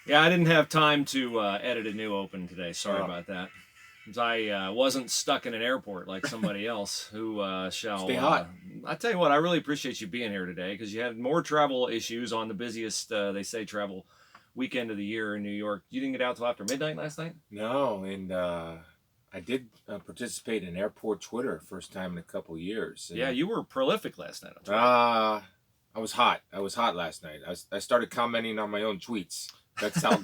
Yeah, I didn't have time to edit a new open today. Sorry about that. 'Cause I wasn't stuck in an airport like somebody else who shall. Stay hot. I tell you what, I really appreciate you being here today because you had more travel issues on the busiest, they say, travel weekend of the year in New York. You didn't get out till after midnight last night? No, and I did participate in airport Twitter first time in a couple years. Yeah, you were prolific last night on Twitter. I was hot. I was hot last night. I started commenting on my own tweets. That's how.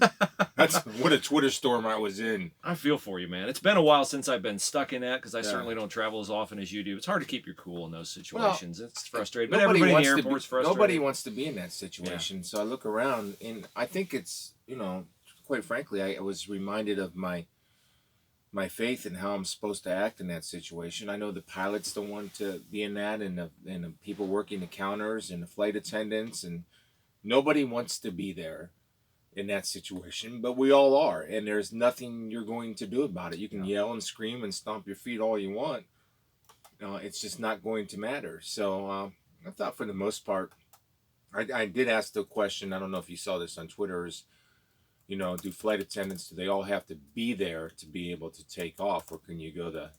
That's what a Twitter storm I was in. I feel for you, man. It's been a while since I've been stuck in that because I certainly don't travel as often as you do. It's hard to keep your cool in those situations. Well, it's frustrating. But everybody in the airport's frustrated. Nobody wants to be in that situation. Yeah. So I look around, and I think it's, quite frankly, I was reminded of my faith and how I'm supposed to act in that situation. I know the pilots don't want to be in that, and the people working the counters and the flight attendants, and nobody wants to be there in that situation, but we all are, and there's nothing you're going to do about it. You can yell and scream and stomp your feet all you want. It's just not going to matter. So I thought for the most part, I did ask the question, I don't know if you saw this on Twitter, is, do flight attendants, do they all have to be there to be able to take off, or can you go the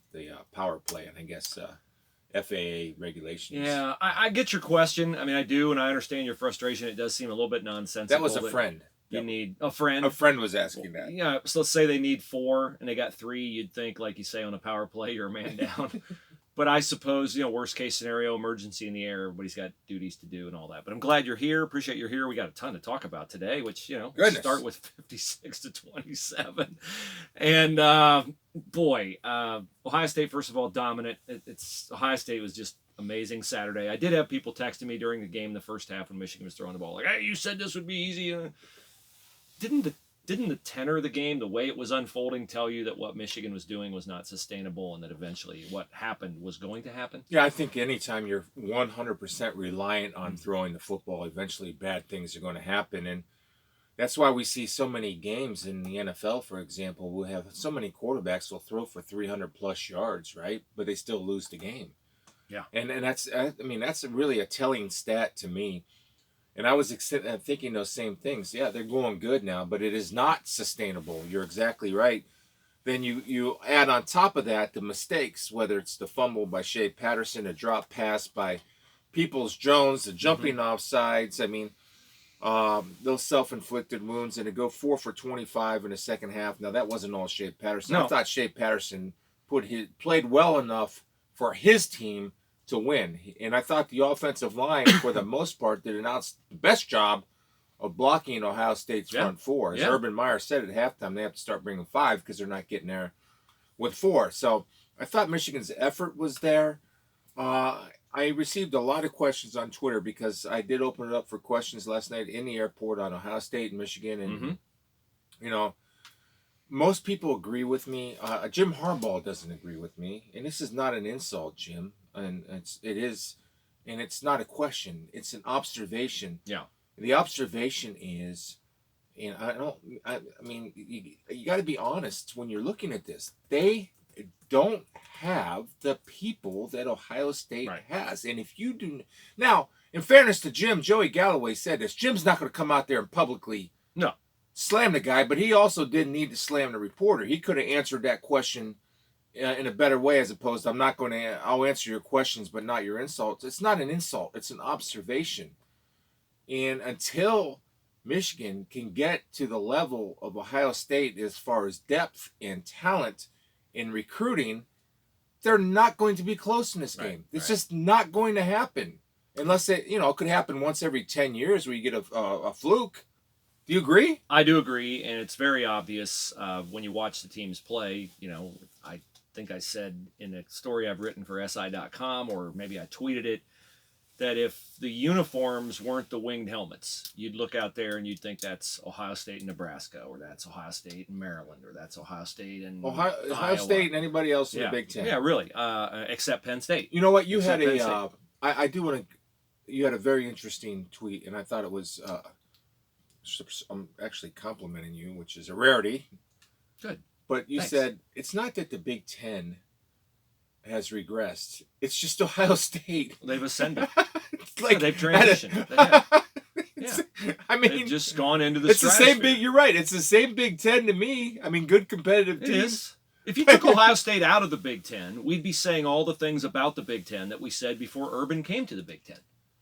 power play? And I guess FAA regulations. Yeah, I get your question. I mean, I do, and I understand your frustration. It does seem a little bit nonsensical. That was a friend. You need a friend. A friend was asking that. Yeah, so let's say they need 4 and they got 3. You'd think, like you say, on a power play, you're a man down. But I suppose, worst case scenario, emergency in the air, everybody's got duties to do and all that. But I'm glad you're here. Appreciate you're here. We got a ton to talk about today, which, start with 56 to 27. And, Ohio State, first of all, dominant. Ohio State was just amazing Saturday. I did have people texting me during the game, the first half, when Michigan was throwing the ball, like, hey, you said this would be easy. Didn't the tenor of the game, the way it was unfolding, tell you that what Michigan was doing was not sustainable and that eventually what happened was going to happen? Yeah, I think anytime you're 100% reliant on throwing the football, eventually bad things are going to happen. And that's why we see so many games in the NFL, for example, we have so many quarterbacks will throw for 300-plus yards, right? But they still lose the game. Yeah. And that's really a telling stat to me. And I was thinking those same things. Yeah, they're going good now, but it is not sustainable. You're exactly right. Then you add on top of that the mistakes, whether it's the fumble by Shea Patterson, a drop pass by Peoples-Jones, the jumping off sides. I mean, those self-inflicted wounds, and to go 4 for 25 in the second half. Now, that wasn't all Shea Patterson. No. I thought Shea Patterson played well enough for his team to win. And I thought the offensive line, for the most part, did the best job of blocking Ohio State's front 4. As Urban Meyer said at halftime, they have to start bringing 5 because they're not getting there with 4. So I thought Michigan's effort was there. I received a lot of questions on Twitter because I did open it up for questions last night in the airport on Ohio State and Michigan. And, most people agree with me. Jim Harbaugh doesn't agree with me. And this is not an insult, Jim. And it's not a question. It's an observation. Yeah. The observation is, and you got to be honest when you're looking at this. They don't have the people that Ohio State has. And if you do now, in fairness to Jim, Joey Galloway said this. Jim's not going to come out there and publicly slam the guy, but he also didn't need to slam the reporter. He could have answered that question in a better way, as opposed to, I'll answer your questions, but not your insults. It's not an insult. It's an observation. And until Michigan can get to the level of Ohio State as far as depth and talent in recruiting, they're not going to be close in this game. It's just not going to happen. Unless it could happen once every 10 years where you get a fluke. Do you agree? I do agree, and it's very obvious when you watch the teams play. I think I said in a story I've written for SI.com, or maybe I tweeted it, that if the uniforms weren't the winged helmets, you'd look out there and you'd think that's Ohio State and Nebraska, or that's Ohio State and Maryland, or that's Ohio State and Ohio State and anybody else in the Big Ten. Yeah, really, except Penn State. You know what? You had I do want to. You had a very interesting tweet, and I thought it was. I'm actually complimenting you, which is a rarity. Good. But you said it's not that the Big Ten has regressed. It's just Ohio State. They've ascended. Like, they've transitioned. I mean, They've just gone into the it's the same stratosphere. You're right. It's the same Big Ten to me. I mean, good competitive It teams. is. If you took Ohio State out of the Big Ten, we'd be saying all the things about the Big Ten that we said before Urban came to the Big Ten.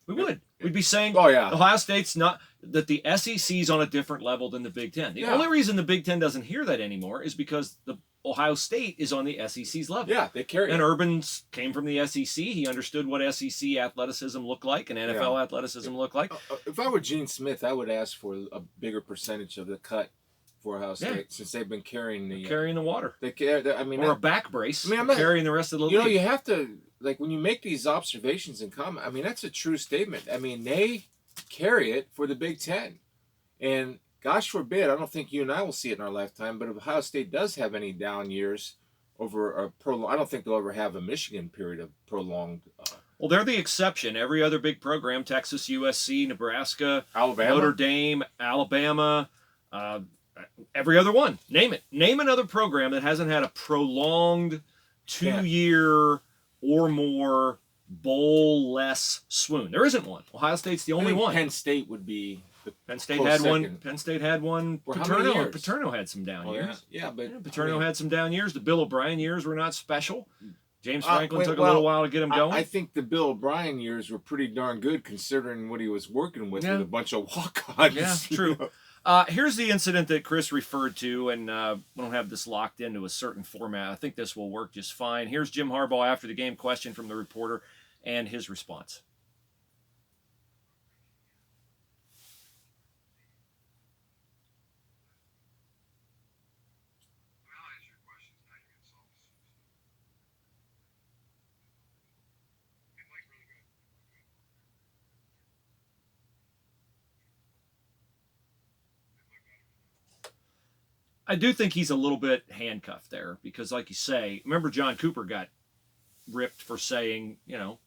We would. We'd be saying Ohio State's not, that the SEC's on a different level than the Big Ten. The only reason the Big Ten doesn't hear that anymore is because the Ohio State is on the SEC's level. Yeah, they carry And it. Urban came from the SEC. He understood what SEC athleticism looked like and NFL athleticism looked like. If I were Gene Smith, I would ask for a bigger percentage of the cut for Ohio State since they've been carrying the water. They carry. I mean, or a back brace. I'm not carrying the rest of the league. You know, you have to, like, when you make these observations and comment. I mean, that's a true statement. I mean, they carry it for the Big Ten, and gosh forbid, I don't think you and I will see it in our lifetime. But if Ohio State does have any down years over a prolonged, I don't think they'll ever have a Michigan period of prolonged. Well, they're the exception. Every other big program, Texas, USC, Nebraska, Alabama, Notre Dame, Alabama, every other one. Name it. Name another program that hasn't had a prolonged 2-year or more bowl-less swoon. There isn't one. Ohio State's the only one. Penn State would be. Penn State had one. Penn State had one. Paterno. Paterno had some down years. Yeah, but Paterno had some down years. The Bill O'Brien years were not special. James Franklin took a little while to get him going. I think the Bill O'Brien years were pretty darn good considering what he was working with a bunch of walk-ons. Yeah, true. Here's the incident that Chris referred to, and we don't have this locked into a certain format. I think this will work just fine. Here's Jim Harbaugh after the game question from the reporter and his response. I do think he's a little bit handcuffed there because, like you say, remember John Cooper got ripped for saying, you know,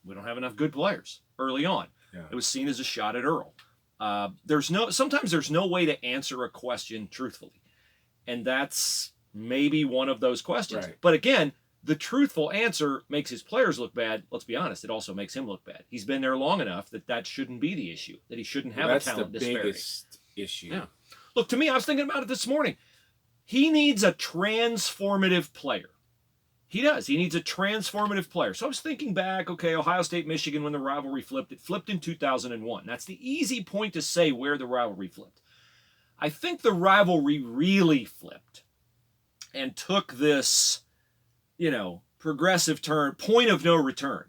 we don't have enough good players early on. Yeah. It was seen as a shot at Earl. Sometimes there's no way to answer a question truthfully. And that's maybe one of those questions. Right. But again, the truthful answer makes his players look bad. Let's be honest, it also makes him look bad. He's been there long enough that shouldn't be the issue, that he shouldn't have a talent disparity. That's the biggest issue. Yeah. Look, to me, I was thinking about it this morning. He needs a transformative player. He does. He needs a transformative player. So I was thinking back, okay, Ohio State, Michigan, when the rivalry flipped, it flipped in 2001. That's the easy point to say where the rivalry flipped. I think the rivalry really flipped and took this, progressive turn, point of no return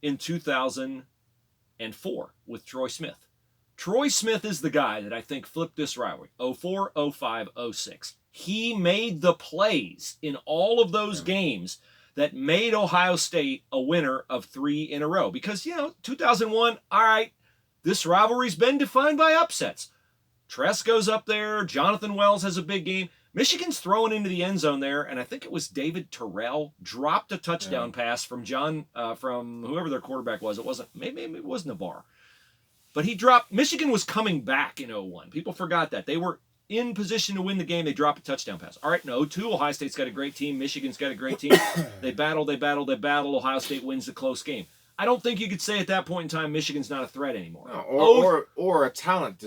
in 2004 with Troy Smith. Troy Smith is the guy that I think flipped this rivalry. 04, 05, 06. He made the plays in all of those games that made Ohio State a winner of 3 in a row. Because, 2001, all right, this rivalry's been defined by upsets. Tress goes up there. Jonathan Wells has a big game. Michigan's throwing into the end zone there, and I think it was David Terrell dropped a touchdown pass from from whoever their quarterback was. It wasn't, maybe it was Navarre. But Michigan was coming back in 01. People forgot that. They were in position to win the game. They dropped a touchdown pass. All right, in 02, Ohio State's got a great team. Michigan's got a great team. They battle. Ohio State wins the close game. I don't think you could say at that point in time Michigan's not a threat anymore. No, or a talent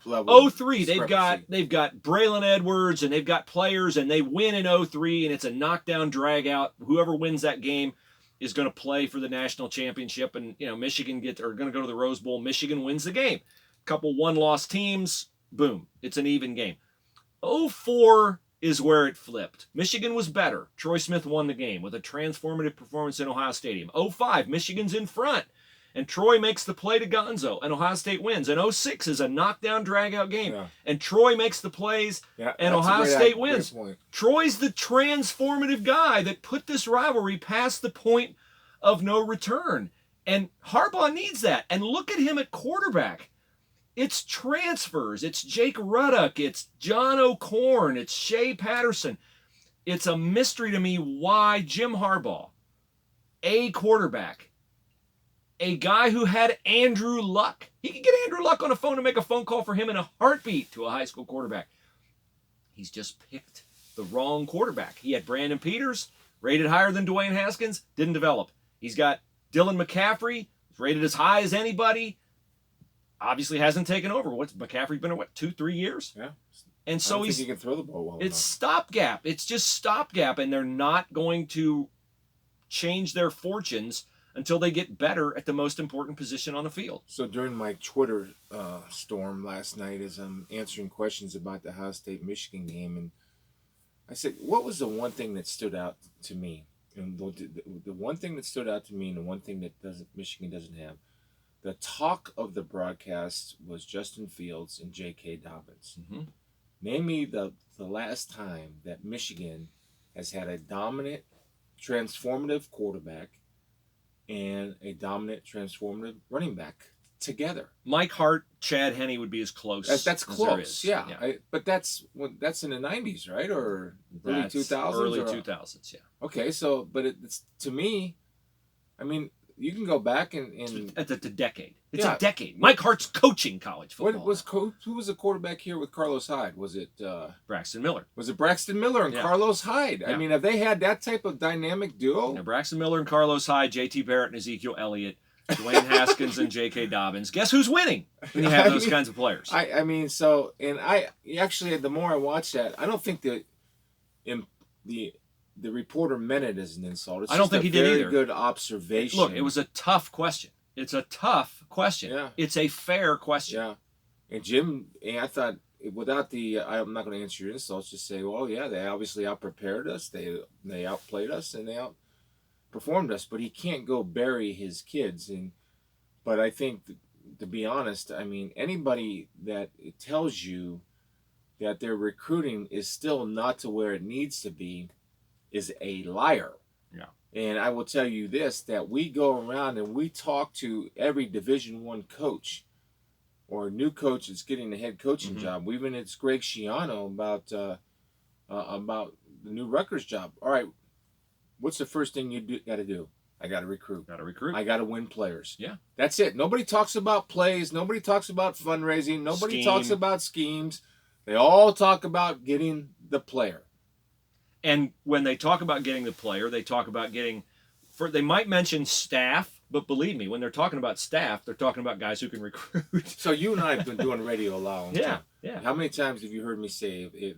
level. 03, they've got Braylon Edwards, and they've got players, and they win in 03, and it's a knockdown drag out. Whoever wins that game is going to play for the national championship, and Michigan are going to go to the Rose Bowl. Michigan wins the game. Couple one-loss teams, boom, it's an even game. 04 is where it flipped. Michigan was better. Troy Smith won the game with a transformative performance in Ohio Stadium. 05, Michigan's in front, and Troy makes the play to Gonzo, and Ohio State wins. And 06 is a knockdown, drag-out game, and Troy makes the plays, and Ohio State wins. Troy's the transformative guy that put this rivalry past the point of no return, and Harbaugh needs that. And look at him at quarterback. It's transfers. It's Jake Ruddock. It's John O'Korn. It's Shea Patterson. It's a mystery to me why Jim Harbaugh, a quarterback, a guy who had Andrew Luck. He could get Andrew Luck on a phone and make a phone call for him in a heartbeat to a high school quarterback. He's just picked the wrong quarterback. He had Brandon Peters, rated higher than Dwayne Haskins, didn't develop. He's got Dylan McCaffrey, rated as high as anybody, obviously hasn't taken over. What's McCaffrey's been at 2-3 years? Yeah. And I so don't think he can throw the ball well it's enough. stopgap. It's just stopgap, and they're not going to change their fortunes until they get better at the most important position on the field. So during my Twitter storm last night, as I'm answering questions about the Ohio State-Michigan game, and I said, what was the one thing that stood out to me? And the one thing that stood out to me, and the one thing that Michigan doesn't have, the talk of the broadcast was Justin Fields and J.K. Dobbins. Mm-hmm. Name me the last time that Michigan has had a dominant, transformative quarterback and a dominant, transformative running back together. Mike Hart, Chad Henne would be as close. That's as close, there is. yeah. But that's in the 90s, right? Or early 2000s? Early 2000s, yeah. Okay, so, but it's, to me, I mean, you can go back and It's a decade. It's a decade. Mike Hart's coaching college football. Who was the quarterback here with Carlos Hyde? Was it Braxton Miller? Was it Braxton Miller and Carlos Hyde? Yeah. I mean, have they had that type of dynamic duo? Braxton Miller and Carlos Hyde, J.T. Barrett and Ezekiel Elliott, Dwayne Haskins and J.K. Dobbins. Guess who's winning when you have those kinds of players? I mean, so, and I actually, the more I watch that, I don't think the reporter meant it as an insult. It's I don't think he did either. Very good observation. Look, it was a tough question. It's a tough question. Yeah. It's a fair question. Yeah. And Jim, I thought, without I'm not going to answer your insults, just say, well, yeah, they obviously outprepared us. They outplayed us and they outperformed us. But he can't go bury his kids. But I think, to be honest, I mean, anybody that tells you that their recruiting is still not to where it needs to be is a liar. Yeah. And I will tell you this, that we go around and we talk to every Division I coach or new coach that's getting the head coaching job. Even it's Greg Schiano about the new Rutgers job. All right, what's the first thing you got to do? I got to recruit. I got to win players. Yeah. That's it. Nobody talks about plays. Nobody talks about fundraising. Nobody talks about schemes. They all talk about getting the player. And when they talk about getting the player, they talk about they might mention staff, but believe me, when they're talking about staff, they're talking about guys who can recruit. So you and I have been doing radio a long time. Yeah. How many times have you heard me say, if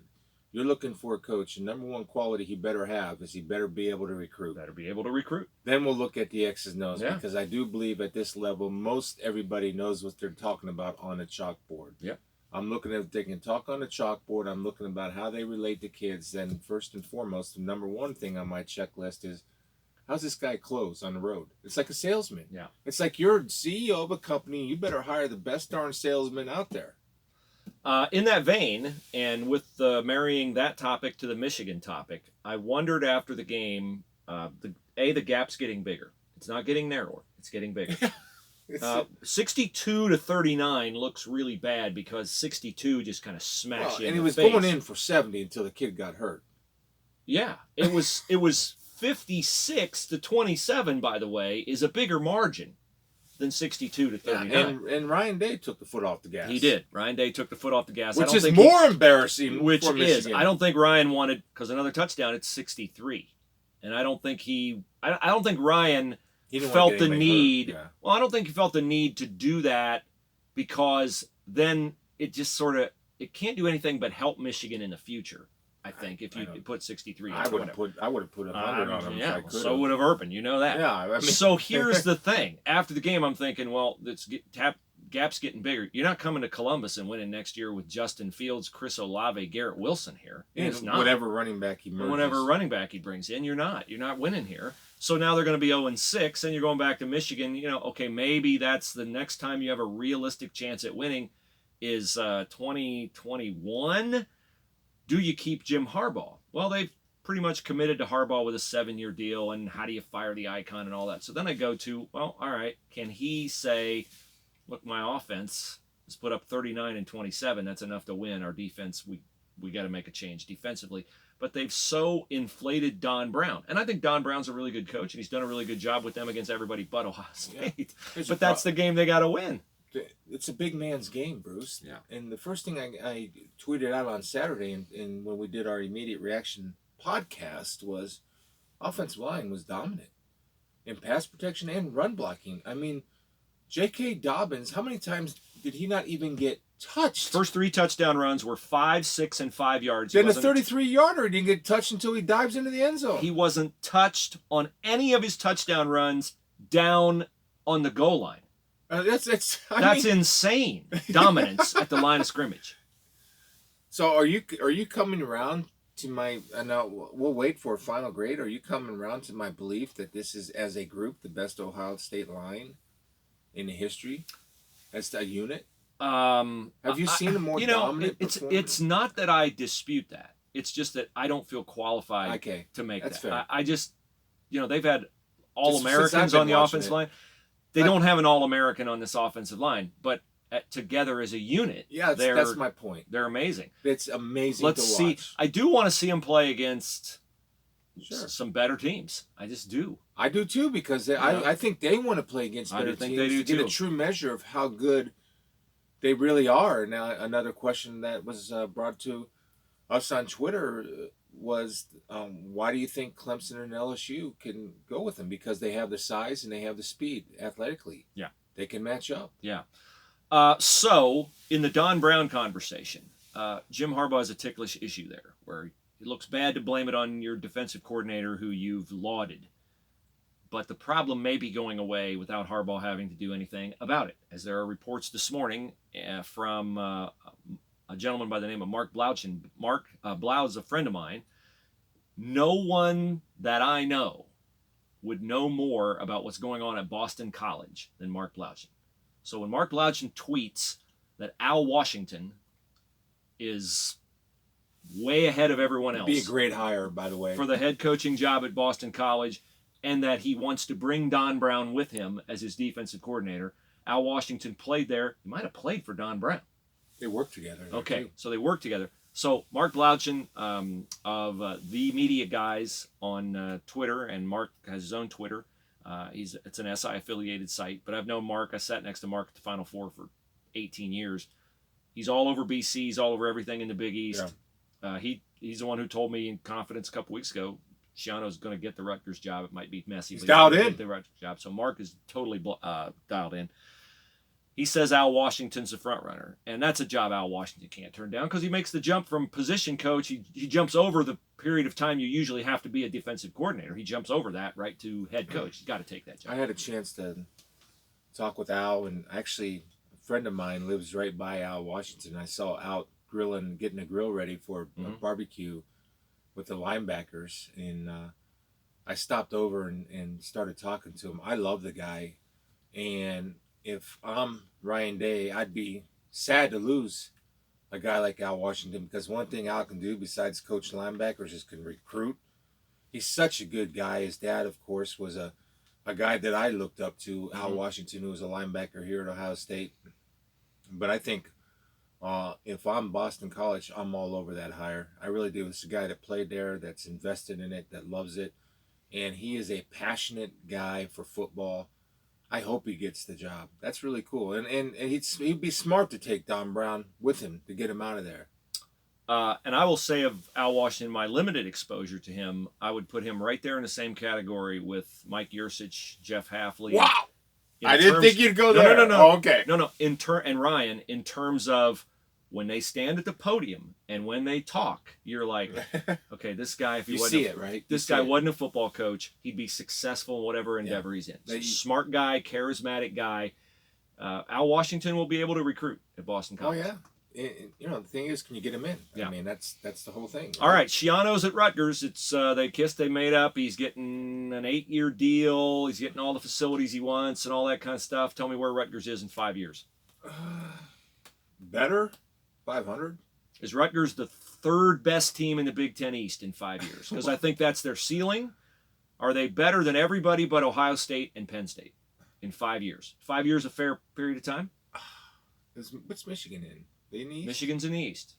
you're looking for a coach, the number one quality he better have is he better be able to recruit. Then we'll look at the X's and O's, because I do believe at this level, most everybody knows what they're talking about on a chalkboard. Yeah. I'm looking at if they can talk on the chalkboard. I'm looking about how they relate to kids. Then first and foremost, the number one thing on my checklist is, how's this guy close on the road? It's like a salesman. Yeah. It's like you're CEO of a company. You better hire the best darn salesman out there. In that vein, and with marrying that topic to the Michigan topic, I wondered after the game, the gap's getting bigger. It's not getting narrower. It's getting bigger. 62-39 looks really bad because 62 just kind of smashed you in the face. And he was going in for 70 until the kid got hurt. Yeah, it was 56-27. By the way, is a bigger margin than 62-39. Yeah, and Ryan Day took the foot off the gas. He did. Ryan Day took the foot off the gas, which is more embarrassing. Which for Michigan. I don't think Ryan wanted, because another touchdown. It's 63, and I don't think Ryan felt the need. Yeah. Well, I don't think he felt the need to do that, because then it just sort of can't do anything but help Michigan in the future. I think if you put 63, I would have put 100 on him. Yeah, so would have Urban. You know that. Yeah. I mean. So here's the thing. After the game, I'm thinking, well, gap's getting bigger. You're not coming to Columbus and winning next year with Justin Fields, Chris Olave, Garrett Wilson here. It's not. Whatever running back he merges. Whatever running back he brings in, you're not winning here. So now they're going to be 0-6, and you're going back to Michigan. Okay, maybe that's the next time you have a realistic chance at winning is 2021. Do you keep Jim Harbaugh? Well, they've pretty much committed to Harbaugh with a 7-year deal, and how do you fire the icon and all that? So then I go to, well, all right, can he say, look, my offense has put up 39 and 27. That's enough to win. Our defense, we got to make a change defensively. But they've so inflated Don Brown. And I think Don Brown's a really good coach, and he's done a really good job with them against everybody but Ohio State. Yeah. But that's the game they got to win. It's a big man's game, Bruce. Yeah. And the first thing I tweeted out on Saturday, and when we did our immediate reaction podcast, was offensive line was dominant in pass protection and run blocking. I mean, J.K. Dobbins, how many times did he not even get touched? First 3 touchdown runs were 5, 6, and 5 yards. Then a 33-yarder, he didn't get touched until he dives into the end zone. He wasn't touched on any of his touchdown runs down on the goal line. That's insane dominance at the line of scrimmage. So are you coming around to my? And we'll wait for a final grade. Are you coming around to my belief that this is, as a group, the best Ohio State line in the history as a unit? Have you seen a more dominant performance? It's not that I dispute that. It's just that I don't feel qualified to make that's that. Fair. I just, they've had All-Americans on the offensive line. They don't have an All-American on this offensive line, but together as a unit, that's my point. They're amazing. It's amazing Let's to see. watch. I do want to see them play against some better teams. I just do. I do too, because I think they want to play against better teams they do to get a true measure of how good they really are. Now, another question that was brought to us on Twitter was, why do you think Clemson and LSU can go with them? Because they have the size and they have the speed athletically. Yeah. They can match up. Yeah. So, in the Don Brown conversation, Jim Harbaugh has a ticklish issue there, where it looks bad to blame it on your defensive coordinator who you've lauded. But the problem may be going away without Harbaugh having to do anything about it, as there are reports this morning from a gentleman by the name of Mark Blaudschin. Mark Blaud's a friend of mine. No one that I know would know more about what's going on at Boston College than Mark Blaudschin. So when Mark Blaudschin tweets that Al Washington is way ahead of everyone else, Be a great hire, by the way, for the head coaching job at Boston College, and that he wants to bring Don Brown with him as his defensive coordinator. Al Washington played there. He might have played for Don Brown. They work together. Okay, too. So they work together. So Mark Blaudschin of the Media Guys on Twitter, and Mark has his own Twitter. It's an SI affiliated site, but I've known Mark. I sat next to Mark at the Final Four for 18 years. He's all over BC. He's all over everything in the Big East. Yeah. He's the one who told me in confidence a couple weeks ago, Schiano's going to get the Rutgers job. It might be messy, but dialed he's in. Get the Rutgers job. So Mark is totally dialed in. He says Al Washington's the front runner, and that's a job Al Washington can't turn down because he makes the jump from position coach. He jumps over the period of time you usually have to be a defensive coordinator. He jumps over that right to head coach. He's got to take that job. I had a chance to talk with Al, and actually a friend of mine lives right by Al Washington. I saw Al getting a grill ready for a barbecue with the linebackers, and I stopped over and started talking to him. I love the guy, and if I'm Ryan Day, I'd be sad to lose a guy like Al Washington, because one thing Al can do besides coach linebackers is can recruit. He's such a good guy. His dad, of course, was a guy that I looked up to, Al Washington, who was a linebacker here at Ohio State. But I think if I'm Boston College, I'm all over that hire. I really do. It's a guy that played there, that's invested in it, that loves it. And he is a passionate guy for football. I hope he gets the job. That's really cool. And he'd be smart to take Don Brown with him to get him out of there. And I will say of Al Washington, my limited exposure to him, I would put him right there in the same category with Mike Yurcich, Jeff Hafley. Wow! I didn't think you'd go there. No. Oh, okay. No. And Ryan, in terms of when they stand at the podium and when they talk, you're like, okay, this guy, if he wasn't a football coach, he'd be successful in whatever endeavor he's in. Smart guy, charismatic guy. Al Washington will be able to recruit at Boston College. Oh, yeah. The thing is, can you get him in? Yeah. I mean, that's the whole thing. Right? All right, Schiano's at Rutgers. It's they kissed, they made up. He's getting an 8-year deal. He's getting all the facilities he wants and all that kind of stuff. Tell me where Rutgers is in 5 years. Better? 500? Is Rutgers the third best team in the Big Ten East in 5 years? Because I think that's their ceiling. Are they better than everybody but Ohio State and Penn State in 5 years? 5 years a fair period of time? What's Michigan in? They in the East? Michigan's in the East.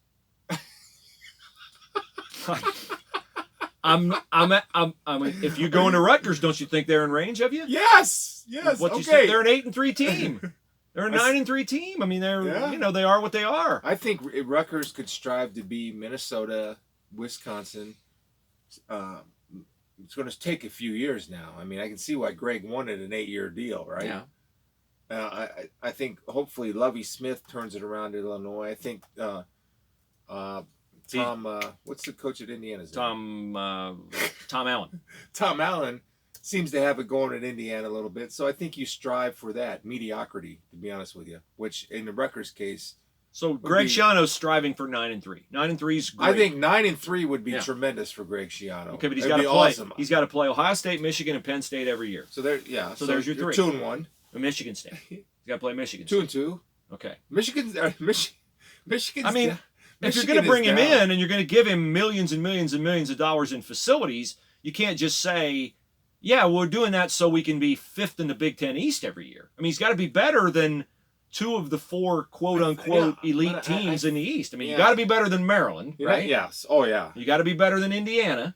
If you go into Rutgers, don't you think they're in range of you? Yes. What you say? They're an 8-3 team. They're a 9-3 team. I mean, they're they are what they are. I think Rutgers could strive to be Minnesota, Wisconsin. It's going to take a few years now. I mean, I can see why Greg wanted an 8-year deal, right? Yeah. I think hopefully Lovie Smith turns it around in Illinois. I think Tom, what's the coach at Indiana's name? Tom Allen. Tom Allen seems to have it going in Indiana a little bit. So I think you strive for that mediocrity, to be honest with you. Which in the Rutgers case, so Greg Schiano's striving for 9-3. 9-3 is great. I think 9-3 would be tremendous for Greg Schiano. Okay, but he's got to play. Awesome. He's got to play Ohio State, Michigan, and Penn State every year. So there, yeah. So there's your 3. 2-1. Michigan State. He's got to play Michigan State. 2-2. Okay. Michigan. I mean, if you're going to bring him in and you're going to give him millions and millions and millions of dollars in facilities, you can't just say, yeah, we're doing that so we can be 5th in the Big Ten East every year. I mean, he's got to be better than 2 of the 4 quote-unquote elite teams in the East. I mean, you got to be better than Maryland, right? Yes. Oh, yeah. You got to be better than Indiana.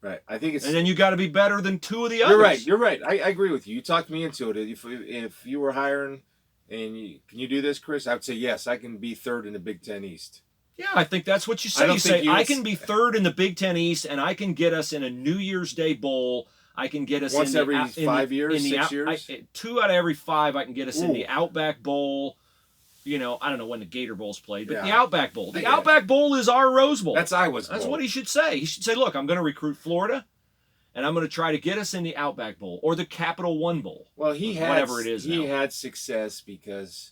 Right. I think it's... And then you got to be better than 2 of the others. You're right. I agree with you. You talked me into it. If you were hiring and can you do this, Chris? I would say yes, I can be 3rd in the Big Ten East. Yeah, I think that's what you say. You say, I can be 3rd in the Big Ten East, and I can get us in a New Year's Day bowl. I can get us once every 5 years, 6 years. 2 out of every 5, I can get us in the Outback Bowl. You know, I don't know when the Gator Bowl's played, but the Outback Bowl. The Outback Bowl is our Rose Bowl. That's Iowa's bowl. That's what he should say. He should say, look, I'm going to recruit Florida, and I'm going to try to get us in the Outback Bowl or the Capital One Bowl. Well, whatever it is. He had success because,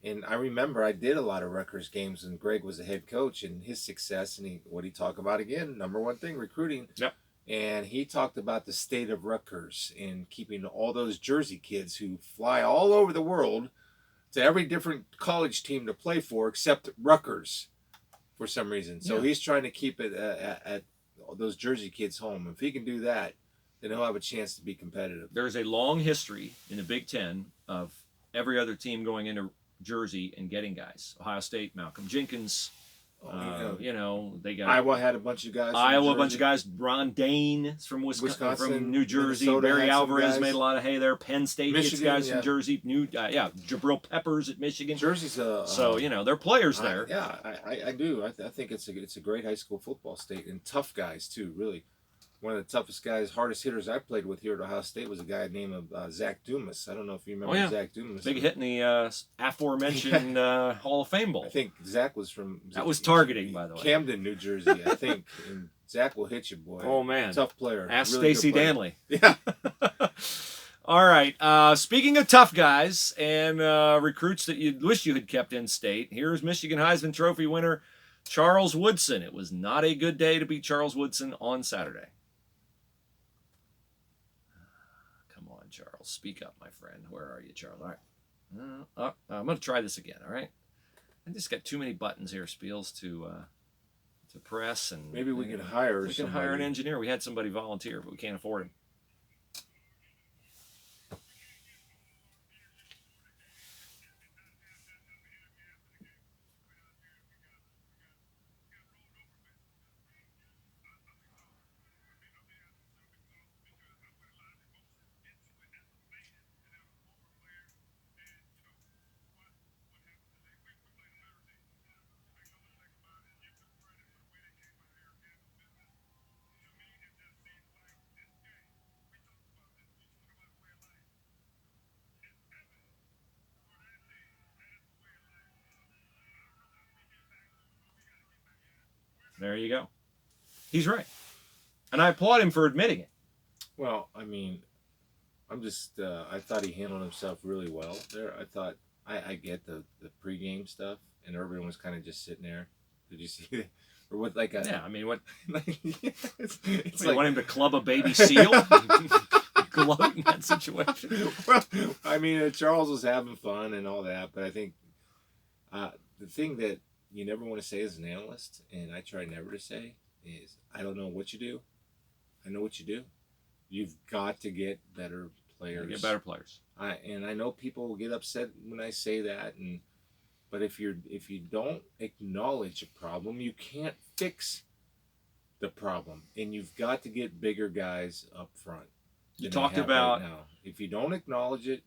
and I remember I did a lot of Rutgers games when Greg was the head coach, and his success, and what he talked about again, number one thing, recruiting. Yep. And he talked about the state of Rutgers and keeping all those Jersey kids who fly all over the world to every different college team to play for except Rutgers for some reason. So he's trying to keep it at those Jersey kids home. If he can do that, then he'll have a chance to be competitive. There's a long history in the Big Ten of every other team going into Jersey and getting guys. Ohio State, Malcolm Jenkins. You know, they got Iowa had a bunch of guys. A bunch of guys. Ron Dane is from Wisconsin, from New Jersey. Minnesota Barry Alvarez made a lot of hay there. Penn State Michigan, gets guys from Jersey. Jabril Peppers at Michigan. Jersey's so you know they're players there. I do. I think it's a great high school football state and tough guys too. Really, one of the toughest guys, hardest hitters I played with here at Ohio State was a guy named Zach Dumas. I don't know if you remember Zach Dumas. Big hit in the aforementioned Hall of Fame Bowl. I think Zach was from... That was targeting, by the way. Camden, New Jersey, I think. And Zach will hit you, boy. Oh, man. Tough player. Ask really Stacy Danley. Yeah. All right. Speaking of tough guys and recruits that you wish you had kept in state, here's Michigan Heisman Trophy winner Charles Woodson. It was not a good day to beat Charles Woodson on Saturday. Charles, speak up, my friend. Where are you, Charles? All right. I'm going to try this again, all right? I just got too many buttons here, Spiels, to press. And maybe we can hire We can hire an engineer. We had somebody volunteer, but we can't afford him. There you go. He's right. And I applaud him for admitting it. Well, I mean, I'm just, I thought he handled himself really well there. I thought, I get the pregame stuff, and everyone was kind of just sitting there. Did you see that? Or what, like a... Yeah, I mean, what... it's like, like... want him to club a baby seal? Gloat in that situation? Well, I mean, Charles was having fun and all that, but I think the thing that you never want to say as an analyst, and I try never to say, is I don't know what you do. I know what you do. You've got to get better players. Get better players. And I know people will get upset when I say that, but if you don't acknowledge a problem, you can't fix the problem, and you've got to get bigger guys up front. You talked about right now. If you don't acknowledge it,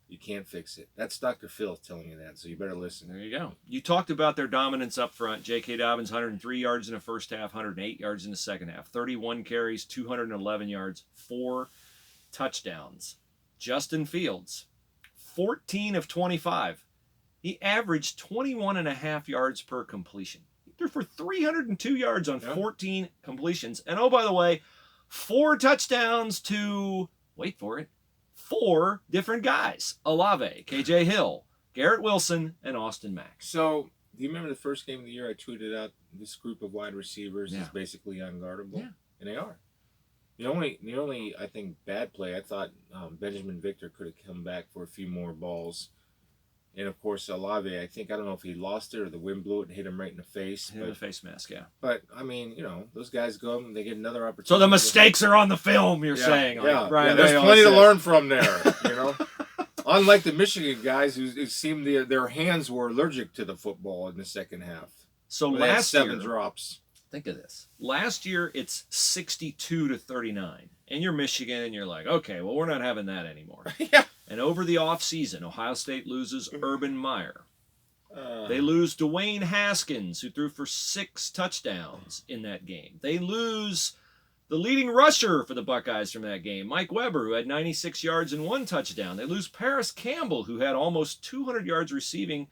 you can't fix it. That's Dr. Phil telling you that, so you better listen. There you go. You talked about their dominance up front. J.K. Dobbins, 103 yards in the first half, 108 yards in the second half. 31 carries, 211 yards, 4 touchdowns. Justin Fields, 14 of 25. He averaged 21.5 yards per completion. He threw for 302 yards on 14 completions. And oh, by the way, 4 touchdowns to, wait for it, 4 different guys. Olave, KJ Hill, Garrett Wilson, and Austin Mack. So, do you remember the first game of the year I tweeted out this group of wide receivers is basically unguardable? Yeah. And they are. The only I think bad play, I thought Benjamin Victor could have come back for a few more balls. And of course Olave, I don't know if he lost it or the wind blew it and hit him right in the face. Hit the face mask, yeah. But I mean, those guys go and they get another opportunity. So the mistakes are on the film, you're saying. Right? There's plenty to learn from there, Unlike the Michigan guys who seemed their hands were allergic to the football in the second half. So last 7 year, drops. Think of this. Last year, it's 62-39. And you're Michigan, and you're like, okay, well, we're not having that anymore. Yeah. And over the offseason, Ohio State loses Urban Meyer. They lose Dwayne Haskins, who threw for 6 touchdowns in that game. They lose the leading rusher for the Buckeyes from that game, Mike Weber, who had 96 yards and 1 touchdown. They lose Paris Campbell, who had almost 200 yards receiving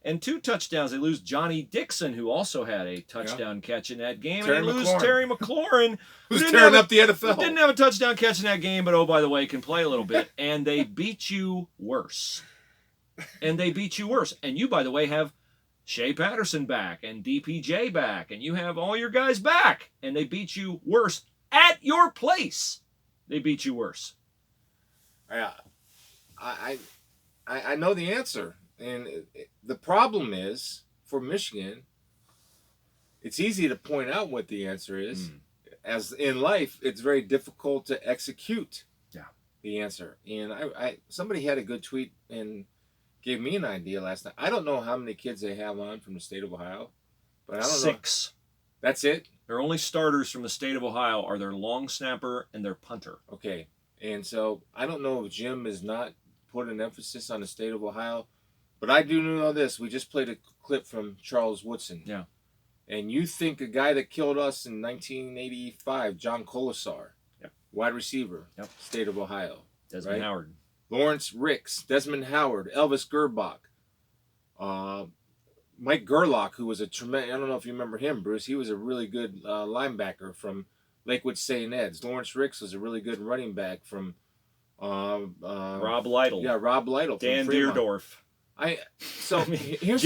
and 2 touchdowns. They lose Johnny Dixon, who also had a touchdown catch in that game. And they lose Terry McLaurin, who's tearing up the NFL. Didn't have a touchdown catch in that game, but oh, by the way, can play a little bit. And they beat you worse. And you, by the way, have Shea Patterson back and DPJ back. And you have all your guys back. And they beat you worse at your place. They beat you worse. Yeah. I know the answer. And the problem is, for Michigan, it's easy to point out what the answer is. As in life, it's very difficult to execute the answer. And somebody had a good tweet and gave me an idea last night. I don't know how many kids they have on from the state of Ohio, but I don't know. 6. That's it? Their only starters from the state of Ohio are their long snapper and their punter. Okay. And so I don't know if Jim is not put an emphasis on the state of Ohio. But I do know this. We just played a clip from Charles Woodson. Yeah. And you think a guy that killed us in 1985, John Colasar, wide receiver, state of Ohio. Desmond Howard. Lawrence Ricks, Desmond Howard, Elvis Gerbach, Mike Gerlach, who was a tremendous, I don't know if you remember him, Bruce. He was a really good linebacker from Lakewood St. Ed's. Lawrence Ricks was a really good running back from Rob Lytle. Yeah, Rob Lytle. Dan Deerdorf. Here's